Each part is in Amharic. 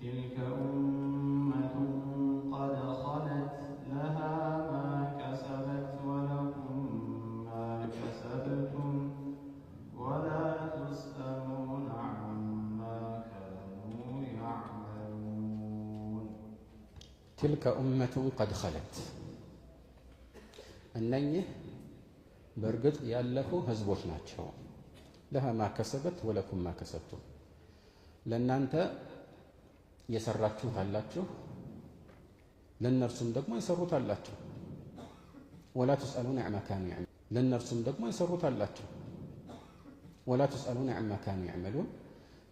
تلك أمة قد خلت لها ما كسبت ولكم ما كسبتم ولا تسألون عما كانوا يعملون. تلك أمة قد خلت እነኚህ በእርግጥ ያለፉ ህዝቦች ናቸው። ለሃ ማ ከሰበት ወለኩም ማ ከሰብቱም ለእናንተ የሰራችሁት አላችሁ ለእነርሱም ደግሞ የሰሩት አላቸው። ወላ ትስአሉነ ዐማ ካኑ ያዕመሉን ለእነርሱም ደግሞ የሰሩት አላቸው። ወላ ትስአሉነ ዐማ ካኑ ያዕመሉን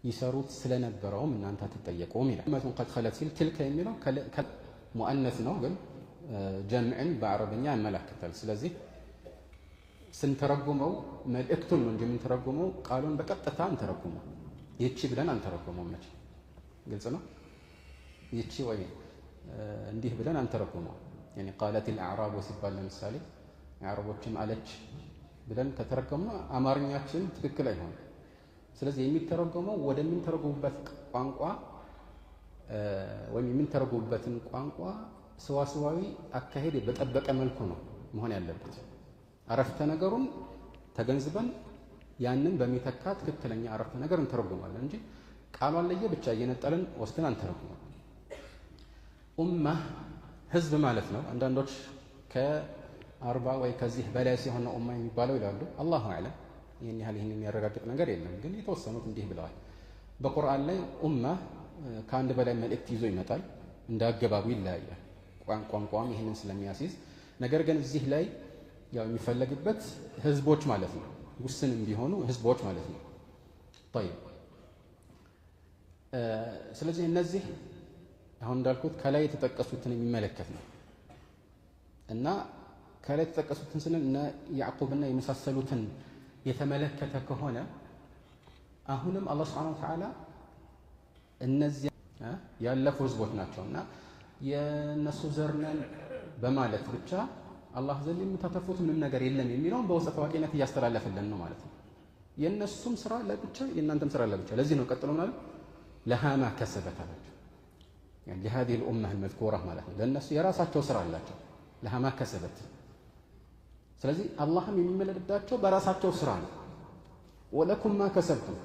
ይሰሩት ስለነበረውም እናንተ አትጠየቁም ይላል። ኡመቱን ቀድ ኸለት ሲል ትልከ የሚለው ሙአነስ ነው ግን ጀምዕን በአረብኛ ያመላክታል። ስለዚህ ስንተረጉመው መልእክቱን ነው እንጂ የምንተረጉመው ቃሉን በቀጥታ አንተረጉመው። ይቺ ብለን አንተረጉመው። መቼ ግልጽ ነው። ይቺ ወይ እንዲህ ብለን አንተረጉመው። ያኒ ቃለቲል አዕራብ ሲባል ለምሳሌ አዕራቦችም አለች ብለን ከተረጎምነው አማርኛችን ትክክል አይሆንም። ስለዚህ የሚተረጎመው ወደምንተረጉምበት ቋንቋ ወይም የምንተረጉምበትን ቋንቋ ሰዋሰዋዊ አካሄድ በጠበቀ መልኩ ነው መሆን ያለበት። አረፍተ ነገሩን ተገንዝበን ያንን በሚተካ ትክክለኛ አረፍተ ነገር እንተረጉማለን እንጂ ቃሏን ለየ ብቻ እየነጠልን ወስደን አንተረጉም። ኡማ ህዝብ ማለት ነው። አንዳንዶች ከ40 ወይ ከዚህ በላይ ሲሆን ነው ኡማ የሚባለው ይላሉ። አላሁ አዕለም። ይህን ያህል ይህን የሚያረጋግጥ ነገር የለም። ግን የተወሰኑት እንዲህ ብለዋል። በቁርአን ላይ ኡማ ከአንድ በላይ መልእክት ይዞ ይመጣል። እንደ አገባቡ ይለያያል። ቋንቋም ይህንን ስለሚያስይዝ ነገር ግን እዚህ ላይ ያው የሚፈለግበት ህዝቦች ማለት ነው። ውስንም ቢሆኑ ህዝቦች ማለት ነው። طيب ስለዚህ እነዚህ አሁን እንዳልኩት ከላይ የተጠቀሱትን የሚመለከት ነው እና ከላይ የተጠቀሱትን ስንል እነ ያዕቁብና የመሳሰሉትን የተመለከተ ከሆነ አሁንም አላህ Subhanahu Wa Ta'ala እነዚህ ያለፉ ህዝቦች ናቸውና የነሱ ዘርነን በማለት ብቻ አላህ ዘንድ የምታተርፉት ምንም ነገር የለም የሚለውን በውስጠ ታዋቂነት እያስተላለፈልን ነው ማለት ነው። የነሱም ስራ ለብቻ የእናንተም ስራ ለብቻ። ለዚህ ነው ቀጥሎ ማለት ለሃ ማ ከሰበት አላቸው። يعني لهذه الأمة المذكورة ማለት ነው። ለነሱ የራሳቸው ስራ አላቸው። ለሃ ማ ከሰበት። ስለዚህ አላህም የሚመለከታቸው በራሳቸው ስራ ነው። ወለኩም ማ ከሰብቱም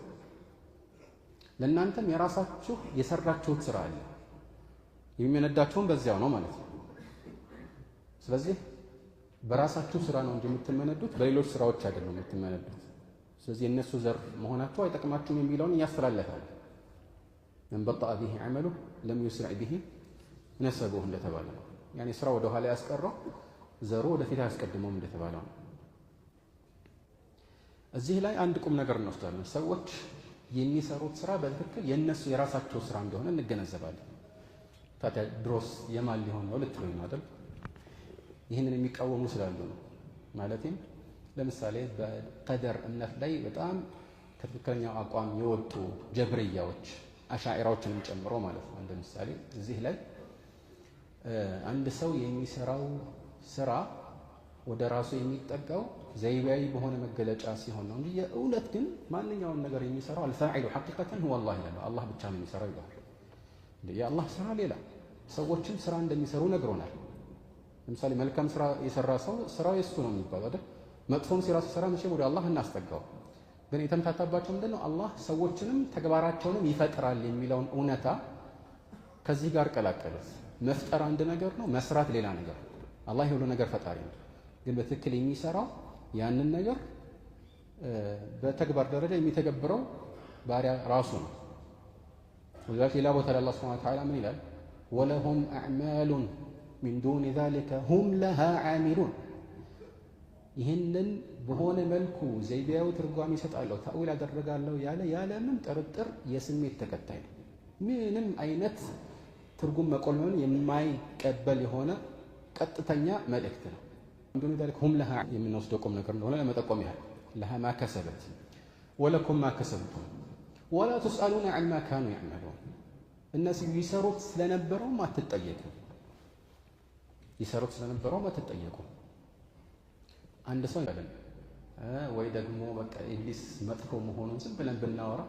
ለእናንተም የራሳችሁ የሰራችሁት ስራ አለ። የሚመነዳቸውም በዚያው ነው ማለት ነው። ስለዚህ በራሳችሁ ስራ ነው እንጂ የምትመነዱት በሌሎች ስራዎች አይደለም የምትመነዱት። ስለዚህ የነሱ ዘር መሆናቸው አይጠቅማችሁም የሚለውን ያስተላልፋል። من بطأ به عمله لم يسرع به نسبه እንደተባለ ነው። ያኔ ስራ ወደ ኋላ ያስቀረው ዘሩ ወደፊት ያስቀድመው እንደተባለ ነው። እዚህ ላይ አንድ ቁም ነገር እንወስዳለን። ሰዎች የሚሰሩት ስራ በትክክል የነሱ የራሳቸው ስራ እንደሆነ እንገነዘባለን። ታዲያ ድሮስ የማን ሊሆን ነው ልትሉኝ ነው አይደል? ይህንን የሚቃወሙ ስላሉ ነው። ማለትም ለምሳሌ በቀደር እምነት ላይ በጣም ከትክክለኛው አቋም የወጡ ጀብርያዎች አሻዒራዎችንም ጨምሮ ማለት ነው። እንደ ምሳሌ እዚህ ላይ አንድ ሰው የሚሰራው ስራ ወደ ራሱ የሚጠጋው ዘይባዊ በሆነ መገለጫ ሲሆን ነው እንጂ የእውነት ግን ማንኛውም ነገር የሚሰራው አልፋዒሉ ሐቂቀተን ሁወ አላህ ይላል። አላህ ብቻ ነው የሚሰራው ይላል። የአላህ ስራ ሌላ ሰዎችም ስራ እንደሚሰሩ ነግሮናል። ለምሳሌ መልካም ስራ የሰራ ሰው ስራው የሱ ነው የሚባለው አይደል? መጥፎም ስራ ሲሰራ መቼም ወደ አላህ እናስጠጋው። ግን የተምታታባቸው ምንድነው? አላህ ሰዎችንም ተግባራቸውንም ይፈጥራል የሚለውን እውነታ ከዚህ ጋር ቀላቀሉት። መፍጠር አንድ ነገር ነው፣ መስራት ሌላ ነገር። አላህ የሁሉ ነገር ፈጣሪ ነው። ግን በትክክል የሚሰራው ያንን ነገር በተግባር ደረጃ የሚተገብረው ባሪያ ራሱ ነው። ወዛት ሌላ ቦታ ላይ አላህ Subhanahu Wa Ta'ala ምን ይላል? ወለሁም አዕማሉን ሚን ዱኒ ዛሊከ ሁም ለሃ ዓሚሉን። ይህንን በሆነ መልኩ ዘይቤያዊ ትርጓሜ ይሰጣለሁ ታዊል አደረጋለሁ ያለምን ጥርጥር የስሜት ተከታይ ነው። ምንም አይነት ትርጉም መቆልመን የማይቀበል የሆነ ቀጥተኛ መልእክት ነው። ሚን ዱኒ ዛሊከ ሁም ለሃ የምንወስደው ቁም ነገር እንደሆነ ለመጠቆም ያህል ለሃ ማ ከሰበት ወለኩም ማ ከሰብቱም ወላ ትስአሉነ ዐማ ካኑ ያዕመሉን። እነዚህ ይሰሩት ስለነበረው አትጠየቁ። ይሰሩት ስለነበረው አትጠየቁ። አንድ ሰው ይላል ወይ ደግሞ በቃ ኢብሊስ መጥፎ መሆኑን ዝም ብለን ብናወራ